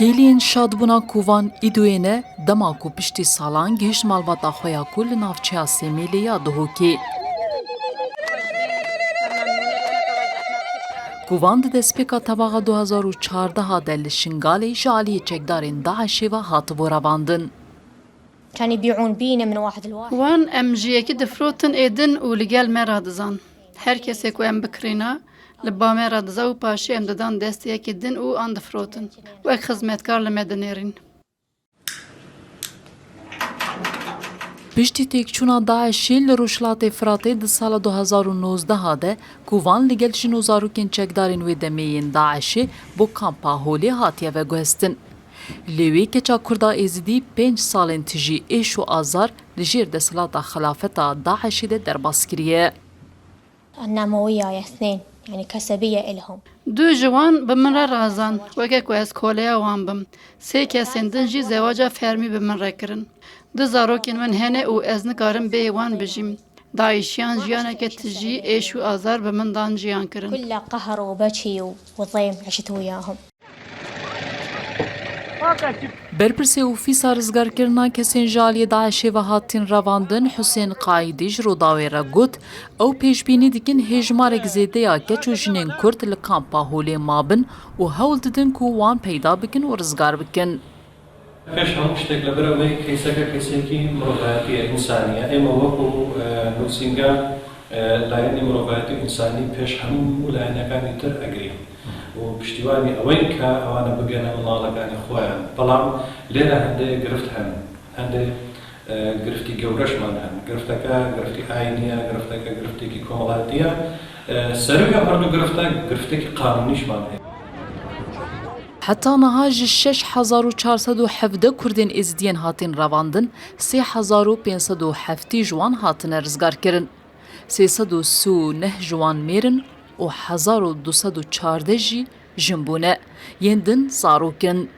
Gelin şadbuna kovan idوێنە dema ku piştî salan gihîşt malbata xwe ya ku li navçeya Semêlê ya Duhokê. Kovan di destpêka tebaxa 2014 de li Şingalê ji aliyê çekdarên Daişê ve hatibû revandin. كانوا يبيعون بينا من واحد لواحد. وان ام جیکی دفروتن ایدن و لگل مرا دزان. هر کسی که ام بکرینا لبا مرا دزا و پاشی ام دادن دستی یکی دن و آن دفروتن و اک خدمتکار لمدنیرین. Piştî têkçûna Daişê li Rojhilatê Firatê di sala 2019 de kovan li gel jin û zarokên çekdarên wê demeyên Daişê bo kampa Holê hatiye veguhestin. Lê wê keça Kurda Êzidî 5 salên tijî êş û azar li jêr desthilata xilafeta Daişê de derbas kiriye. أنهم وياي اثنين يعني كسبية إلهم. دو جوان بمن را رازان و که کو از کولیا وان بم. سه کسین دن جی زواجا فرمی بمن را کرن. دو زاروکین من هنه او از نکارم به وان بجیم. داعشیان جیانه که تجی ایش و آزار بمن دان جیان کرن. كل قهر وبكي وضيم عشت وياهم. Berpirsê ofîsa rizgarkirina kesên ji aliyê Daişê ve hatin revandin Husên Qaîdî ji Rûdawê re got ew pêşbînî dikin hêjmarek zêde ya keç û jinên Kurd li kampa Holê mabin û hewl didin ku wan peyda bikin û rizgar bikin. پێش هەموو شتێک لەبەر ئەوەی کەیسەکە کەسێکی مرۆڤایەتی ئینسانیە ئێمە وەکو نووسینگە لایەنی مرۆڤایەتی ئینسانی پێش هەموو لایەنەکانی تر ئەگرین و پشتیوانی ئەوەی کە ئەوانە بگەنە منداڵەکانی خۆیان بەڵام لێرە هەندێک گرفت هەن هەندێک گرفتی گەورەشمان هەن گرفتەکە گرفتی ئاینیە گرفتەکە گرفتێکی کۆمەڵایەتیە سەروی هەردوو گرفتە گرفتێکی قانونیشمان هەیە. Heta niha ji 6417 Kurdên Êzidiyên hatin revandin, 3570 ji wan hatine rizgarkirin. 339 ji wan mêrin û 1214 jî jin bûne, yên din zarokin.